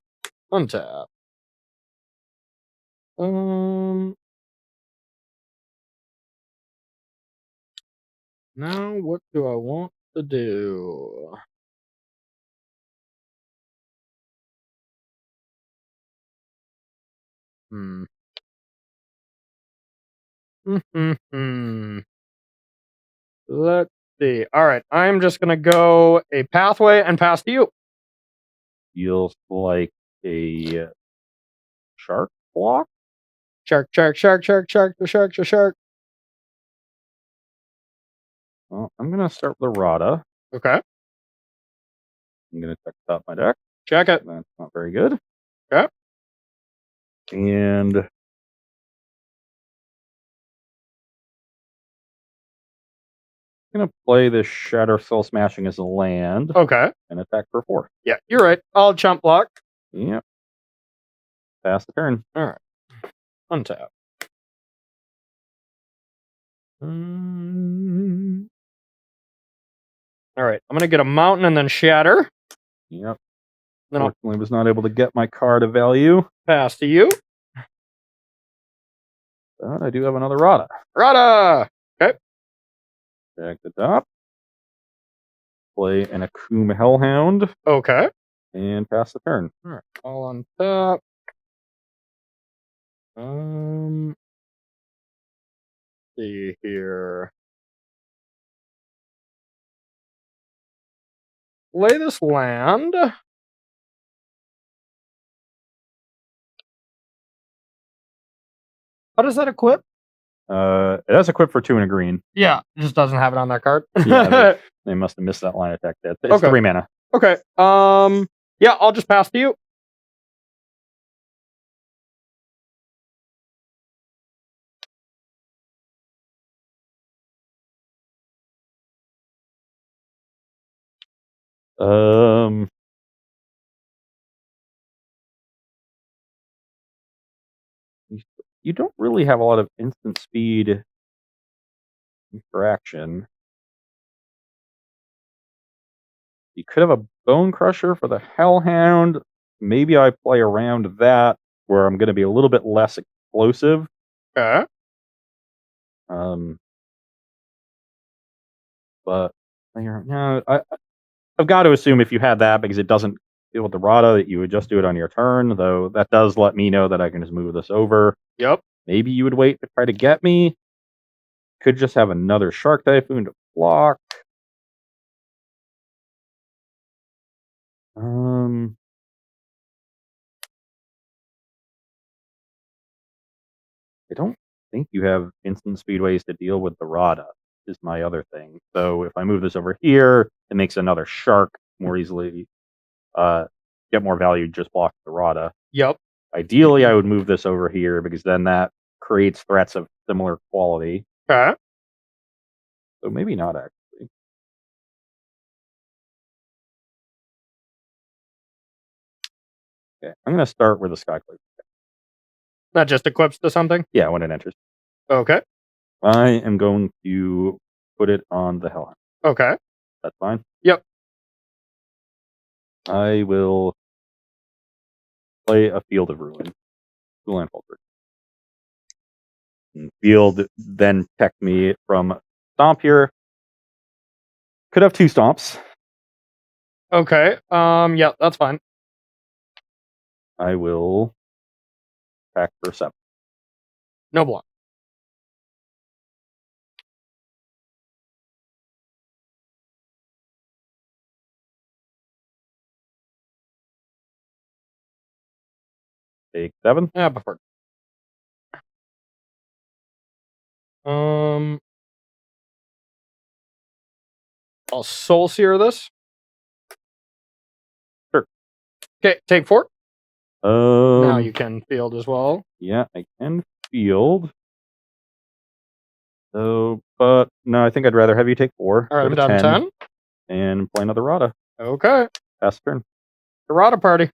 Untap. Now what do I want to do? Let's see. All right. I'm just going to go a pathway and pass to you. Feels like a shark block. Shark, shark, shark, shark, shark, the shark, the shark. Well, I'm going to start with the Rada. Okay. I'm going to check top my deck. Check it. That's not very good. Okay. And I'm going to play this Shatter Soul Smashing as a land Okay. and attack for 4. Yeah, you're right. I'll chump block. Yep. Pass the turn. All right. Untap. All right. I'm going to get a mountain and then shatter. Yep. Then I'll Unfortunately, was not able to get my card of value. pass to you. But I do have another Rada. Rada! Okay. Check the top. Play an Akum Hellhound Okay. and pass the turn. All right. All on top. See here. Play this land. How does that equip? It has equip for 2 and a green. Yeah, it just doesn't have it on that card. Yeah, they must have missed that line attack. It's Okay. 3 mana. Okay. Yeah, I'll just pass to you. You don't really have a lot of instant speed interaction. You could have a Bone Crusher for the Hellhound. Maybe I play around that where I'm going to be a little bit less explosive. Okay. But no, I've got to assume if you had that, because it doesn't deal with the Rada, that you would just do it on your turn. Though that does let me know that I can just move this over. Yep. Maybe you would wait to try to get me. Could just have another Shark Typhoon to block. I don't think you have instant speedways to deal with the Rada, is my other thing. So if I move this over here, it makes another shark more easily get more value just block the Rada. Yep. Ideally, I would move this over here because then that creates threats of similar quality. Okay. So maybe not actually. Okay, I'm going to start with a Skyclave. That just equips to something? Yeah, when it enters. Okay. I am going to put it on the Hellhound. Okay. That's fine. Yep. I will play a Field of Ruin. Two landfall triggers. And Field then protect me from Stomp here. Could have 2 stomps. Okay. Yeah, that's fine. I will attack for 7. No block. Take 7. Yeah, before. I'll Soul Sear this. Sure. Okay, take 4. Now Um, you can field as well. yeah, I can field. So, but no, I think I'd rather have you take 4. All right, Go I'm to down to 10. And play another Rada. Okay. Pass turn. Errata party.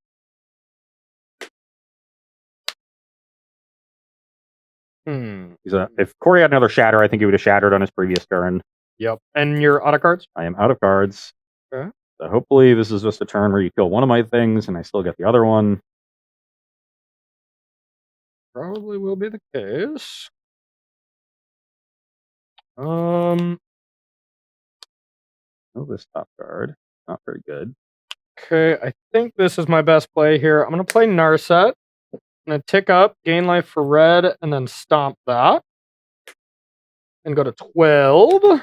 If Corey had another shatter, I think he would have shattered on his previous turn. Yep. And your auto cards? I am out of cards. Okay. So hopefully this is just a turn where you kill one of my things and I still get the other one. Probably will be the case. Oh, this top card. Not very good. Okay, I think this is my best play here. I'm going to play Narset. I'm going to tick up, gain life for red, and then stomp that. And go to 12.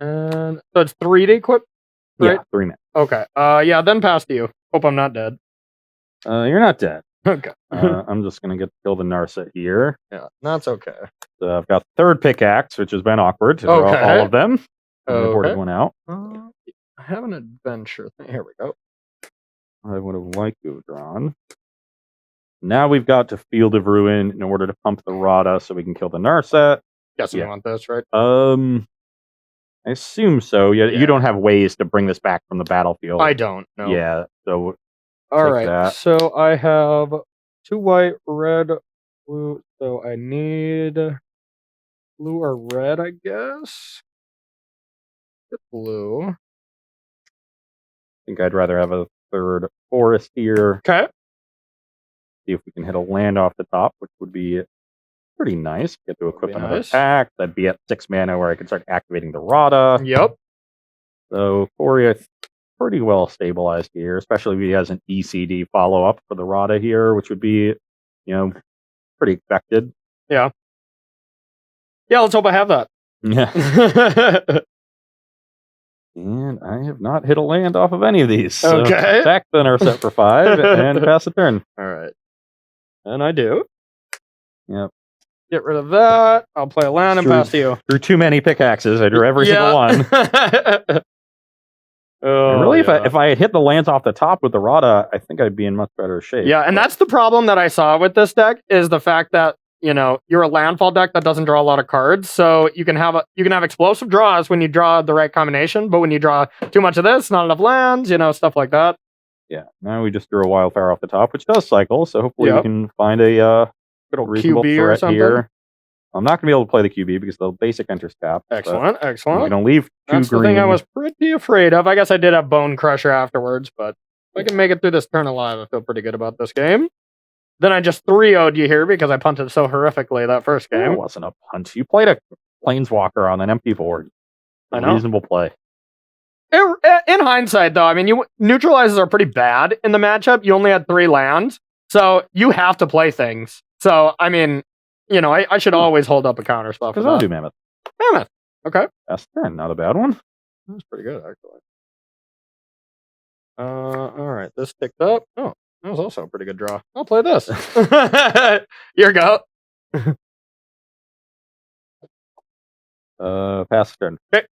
And so it's 3 to equip? Right? Yeah, 3 minutes. Okay. Yeah, then pass to you. Hope I'm not dead. You're not dead. Okay. I'm just going to get to kill the Narset here. Yeah, that's okay. So I've got third pickaxe, which has been awkward to draw Okay. all of them. I Okay. boarded one out. I have an adventure thing. Here we go. I would have liked to have drawn. Now we've got to Field of Ruin in order to pump the Rada so we can kill the Narset. Guessing Yeah. you want this, right? I assume so. Yeah, Yeah. you don't have ways to bring this back from the battlefield. I don't know. Yeah, so All take right. that. So I have 2 white, red, blue. So I need blue or red, I guess. Get blue. I think I'd rather have a third forest here. Okay. See if we can hit a land off the top, which would be pretty nice. Get to equip be another nice. attack. That'd be at 6 mana where I could start activating the Rada. Yep. So Corey, pretty well stabilized here, especially if he has an ECD follow-up for the Rada here, which would be, pretty expected. Yeah. Yeah, let's hope I have that. Yeah. And I have not hit a land off of any of these. So Okay. attack the Narset for 5 and pass the turn. All right. And I do. Yep. Get rid of that. I'll play a land and Drew- pass to you. Drew too many pickaxes. I drew every single one. Oh, And really, yeah. if I had hit the lands off the top with the Rada, I think I'd be in much better shape. Yeah, and that's the problem that I saw with this deck is the fact that you're a landfall deck that doesn't draw a lot of cards, so you can have explosive draws when you draw the right combination, but when you draw too much of this, not enough lands, stuff like that. Yeah. Now we just drew a Wildfire off the top, which does cycle, so hopefully we Yep. can find a Good old reasonable QB or threat something. here. I'm not going to be able to play the QB because the basic enters tap. Excellent, I'm excellent. going to leave 2 That's green. the thing I was pretty afraid of. I guess I did have Bone Crusher afterwards, but if I can make it through this turn alive, I feel pretty good about this game. Then I just 3-0'd you here because I punted so horrifically that first game. It wasn't a punt. You played a Planeswalker on an empty board. I know. Reasonable play. In hindsight, though, I mean, neutralizers are pretty bad in the matchup. You only had 3 lands, so you have to play things. So, I mean, I should always hold up a counter spell for Because I'll that. do Mammoth. Mammoth. Okay. That's turn. Not a bad one. That's pretty good, actually. All right. This ticked up. Oh, that was also a pretty good draw. I'll play this. Here you go. Pass turn. Okay.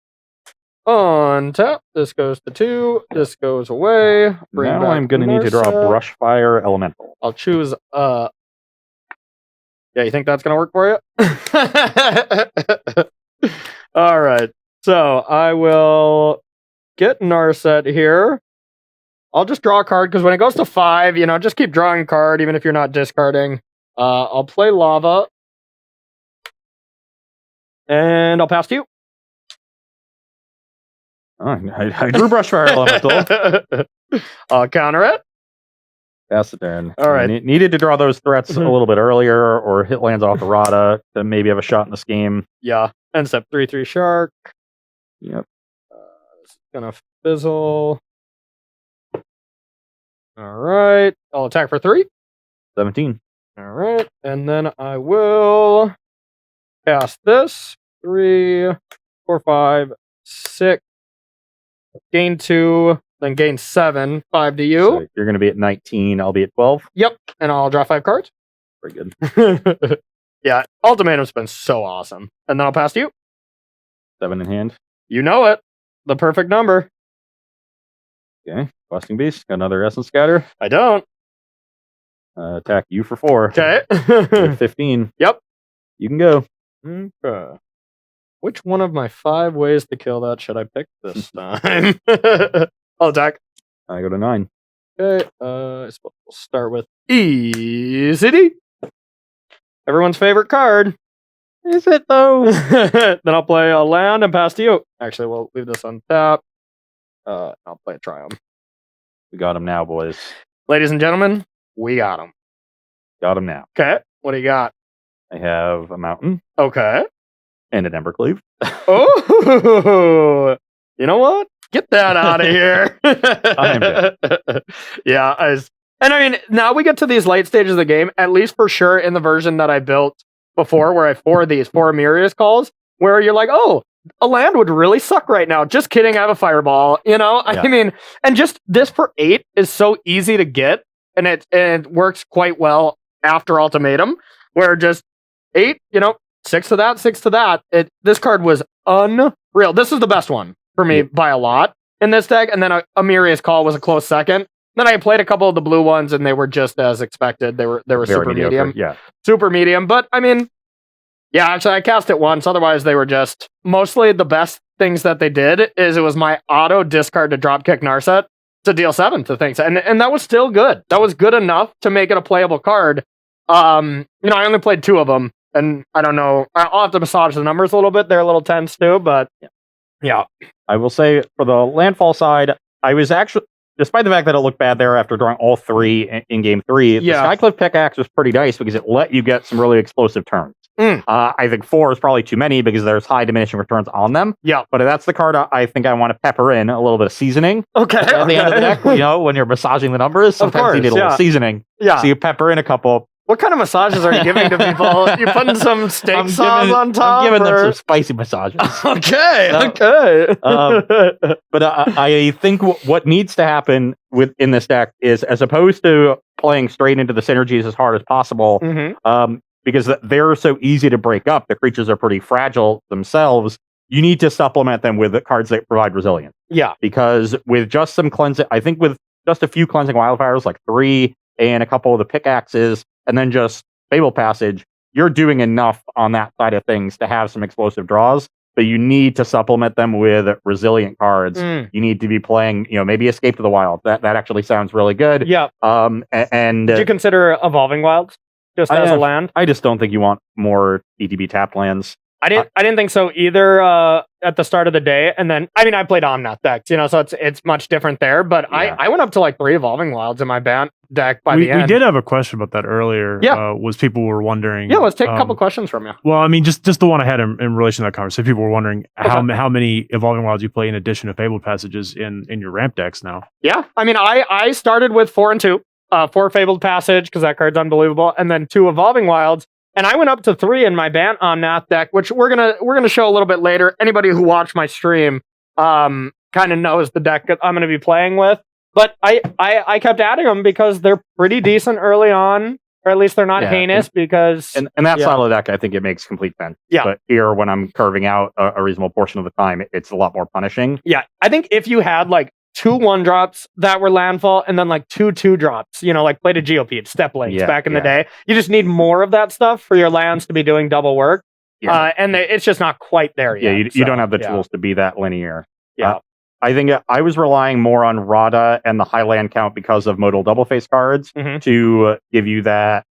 On tap. This goes to 2. This goes away. Bring Now back I'm going to need to draw a Narset. Brushfire Elemental. I'll choose. Yeah, you think that's gonna work for you? All right. So I will get Narset here. I'll just draw a card because when it goes to 5, just keep drawing a card even if you're not discarding. I'll play Lava. And I'll pass to you. Oh, I drew Brushfire Elemental. I'll counter it. Pass the turn. All right. Needed to draw those threats a little bit earlier, or hit lands off errata to maybe have a shot in this game. Yeah. End step 3/3 shark. Yep. This is gonna fizzle. All right. I'll attack for 3. 17. All right. And then I will cast this. 3, 4, 5, 6. Gain 2, then gain 7. 5 to you. So you're going to be at 19. I'll be at 12. Yep. And I'll draw 5 cards. Very good. Yeah. Ultimatum's been so awesome. And then I'll pass to you. 7 in hand. You know it. The perfect number. Okay. Busting Beast. Got another Essence Scatter. I don't. Attack you for 4. Okay. You're at 15. Yep. You can go. Okay. Which one of my 5 ways to kill that should I pick this time? I'll attack. I go to 9. Okay. I suppose we'll start with Easy. Everyone's favorite card. Is it though? Then I'll play a land and pass to you. Actually, we'll leave this on tap. I'll play a Triumph. We got him now, boys. Ladies and gentlemen, we got him. Got him now. Okay. What do you got? I have a mountain Okay. and an Embercleave. Oh, you know what? Get that out of here. Yeah, and I mean, now we get to these late stages of the game, at least for sure in the version that I built before, where I have 4 Amirius calls, where you're like, oh, a land would really suck right now. Just kidding, I have a fireball. You know, Yeah. I mean, and just this for 8 is so easy to get, and it works quite well after Ultimatum, where just 8, 6 to that, 6 to that. This card was unreal. This is the best one for me by a lot in this deck, and then Amirius Call was a close second. Then I played a couple of the blue ones, and they were just as expected. They were Very super mediocre. medium, Yeah. super medium. But I mean, yeah, actually, I cast it once. Otherwise, they were just mostly the best things that they did. Is it was my auto discard to dropkick Narset to deal 7 to things, and that was still good. That was good enough to make it a playable card. I only played 2 of them, and I don't know. I'll have to massage the numbers a little bit. They're a little tense too, but yeah. I will say for the landfall side, I was actually, despite the fact that it looked bad there after drawing all 3 in game 3, the Skycliff Pickaxe was pretty nice because it let you get some really explosive turns. I think 4 is probably too many because there's high diminishing returns on them. Yeah. But that's the card I think I want to pepper in a little bit of seasoning. Okay. At the end of the deck, when you're massaging the numbers, sometimes you need a little seasoning. Yeah. So you pepper in a couple. What kind of massages are you giving to people? You putting some steak sauce on top? I'm giving them some spicy massages. Okay. But I think what needs to happen in this deck is, as opposed to playing straight into the synergies as hard as possible, because they're so easy to break up, the creatures are pretty fragile themselves, you need to supplement them with the cards that provide resilience. Yeah. Because with just some cleansing, I think with just a few cleansing wildfires, like 3 and a couple of the pickaxes, and then just Fable Passage, you're doing enough on that side of things to have some explosive draws, but you need to supplement them with resilient cards. You need to be playing, maybe Escape to the Wild. That actually sounds really good. Yeah. And did you consider Evolving Wilds just as a land? I just don't think you want more ETB tapped lands. I didn't think so either at the start of the day. And then, I played Omnath decks, so it's much different there. But yeah. I went up to like 3 Evolving Wilds in my deck by the end. We did have a question about that earlier. Yeah. Was people were wondering. Yeah, let's take a couple questions from you. Well, just the one I had in relation to that conversation. People were wondering how many Evolving Wilds you play in addition to Fabled Passages in your ramp decks now. Yeah. I started with 4 and 2. 4 Fabled Passage, because that card's unbelievable. And then 2 Evolving Wilds. And I went up to 3 in my Bant Omnath deck, which we're gonna show a little bit later. Anybody who watched my stream kind of knows the deck that I'm gonna be playing with. But I kept adding them because they're pretty decent early on, or at least they're not heinous. Because and that style of deck, I think it makes complete sense. Yeah. But here, when I'm carving out a reasonable portion of the time, it's a lot more punishing. Yeah, I think if you had like 2 1-drops that were landfall, and then like 2 2-drops, like Plated Geopede, Step Lakes back in the day. You just need more of that stuff for your lands to be doing double work. Yeah. And it's just not quite there yet. Yeah, you don't have the tools to be that linear. Yeah. I think I was relying more on Rada and the high land count because of modal double face cards to give you that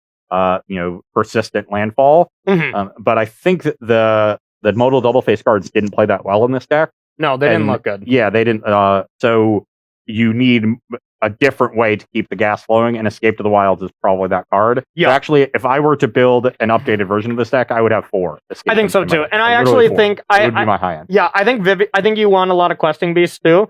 persistent landfall. But I think that the modal double face cards didn't play that well in this deck. No, they didn't And, look good. Yeah, they didn't. So you need a different way to keep the gas flowing, and Escape to the Wilds is probably that card. Yeah. So actually, if I were to build an updated version of this deck, I would have 4. I think so too, and I literally actually 4. think It would be my high end. Yeah, I think you want a lot of questing beasts too,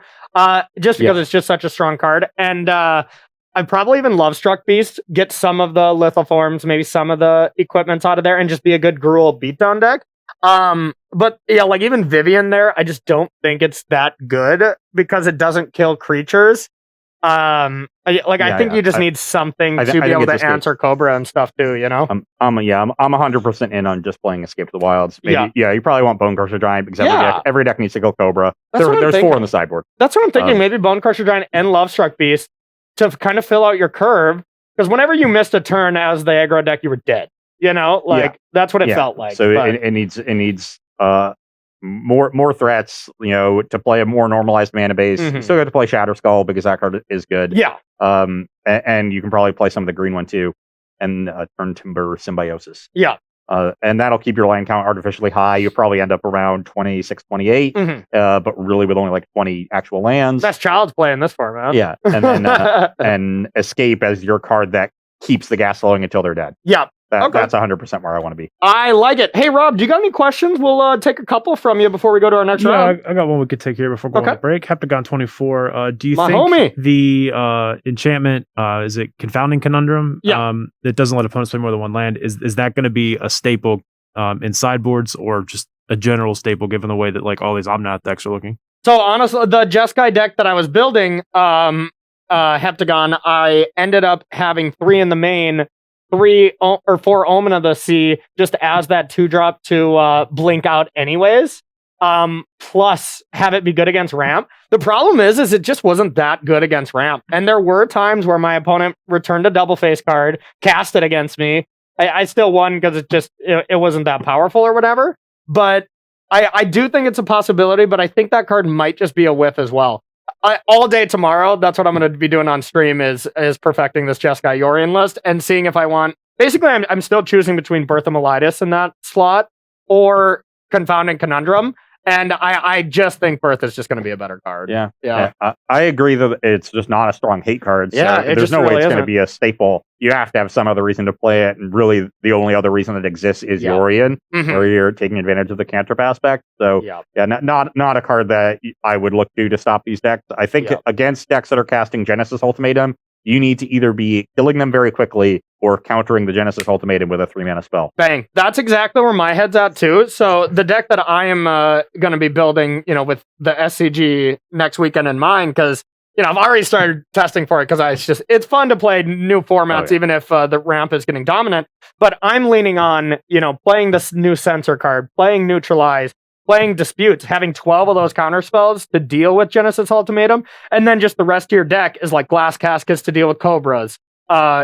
just because it's just such a strong card, and I'd probably even love Struck Beast, get some of the lithoforms, maybe some of the equipments out of there, and just be a good Gruul beatdown deck. But yeah, like even Vivian there, I just don't think it's that good because it doesn't kill creatures. I think you just need something to be able to answer Cobra and stuff too, you know? I'm 100% in on just playing Escape to the Wilds. Maybe, you probably want Bone Crusher Giant because every deck needs to go Cobra. There's 4 on the sideboard. That's what I'm thinking. Maybe Bone Crusher Giant and Love Struck Beast to kind of fill out your curve. Because whenever you missed a turn as the aggro deck, you were dead. You know, that's what it felt like. So it needs more threats, you know, to play a more normalized mana base. You still got to play Shatter Skull because that card is good. Yeah. And you can probably play some of the green one too, and Turn Timber Symbiosis. Yeah. And that'll keep your land count artificially high. You'll probably end up around 26, 28, but really with only like 20 actual lands. That's Child's play in this format. Yeah. And then and Escape as your card that keeps the gas flowing until they're dead. Yeah. That's 100% where I want to be. I like it. Hey, Rob, do you got any questions? We'll take a couple from you before we go to our next round. I got one we could take here before going to break. Heptagon 24. Do you think homie. the enchantment, is it Confounding Conundrum? Yeah. That doesn't let opponents play more than one land. Is that going to be a staple in sideboards or just a general staple given the way that like all these Omnath decks are looking? So honestly, the Jeskai deck that I was building, Heptagon, I ended up having 3 in the main, 3 or 4 Omen of the Sea, just as that 2-drop to blink out anyways. Plus have it be good against ramp. The problem is it just wasn't that good against ramp. And there were times where my opponent returned a double face card, cast it against me. I still won because it wasn't that powerful or whatever. But I do think it's a possibility, but I think that card might just be a whiff as well. All day tomorrow, that's what I'm going to be doing on stream is perfecting this Jeskai Yorion list and seeing if I want. Basically, I'm still choosing between Birth of Melitus in that slot or Confounding Conundrum, and I just think Birth is just going to be a better card. Yeah. I agree that it's just not a strong hate card. So Yeah, there's no way it's going to be a staple. You have to have some other reason to play it, and really the only other reason that exists is Yorion, where you're taking advantage of the cantrip aspect. So not a card that I would look to stop these decks. I think against decks that are casting Genesis Ultimatum, you need to either be killing them very quickly or countering the Genesis Ultimatum with a 3-mana spell. Bang. That's exactly where my head's at too. So the deck that I am going to be building, you know, with the SCG next weekend in mind, because, you know, I've already started testing for it because it's fun to play new formats, even if the ramp is getting dominant. But I'm leaning on, you know, playing this new Censor card, playing Neutralize, playing Disputes, having 12 of those counter spells to deal with Genesis Ultimatum, and then just the rest of your deck is like Glass Caskets to deal with Cobras,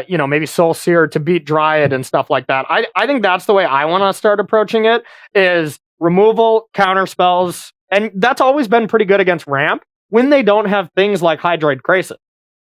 you know, maybe Soul Seer to beat Dryad and stuff like that. I think that's the way I want to start approaching it, is removal, counter spells, and that's always been pretty good against ramp when they don't have things like Hydroid Crisis.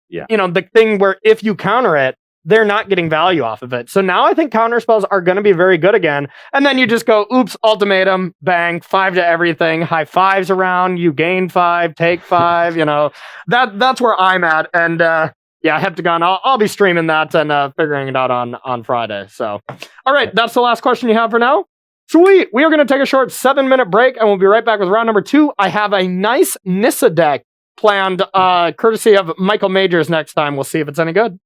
Yeah. You know, the thing where if you counter it, they're not getting value off of it. So now I think counter spells are going to be very good again. And then you just go, oops, ultimatum, bang, 5 to everything, high fives around, you gain 5, take 5, you know, that's where I'm at. And Heptagon, I'll be streaming that and figuring it out on Friday. So, all right, that's the last question you have for now. Sweet. We are going to take a short 7-minute break and we'll be right back with round number 2. I have a nice Nissa deck planned, courtesy of Michael Majors next time. We'll see if it's any good.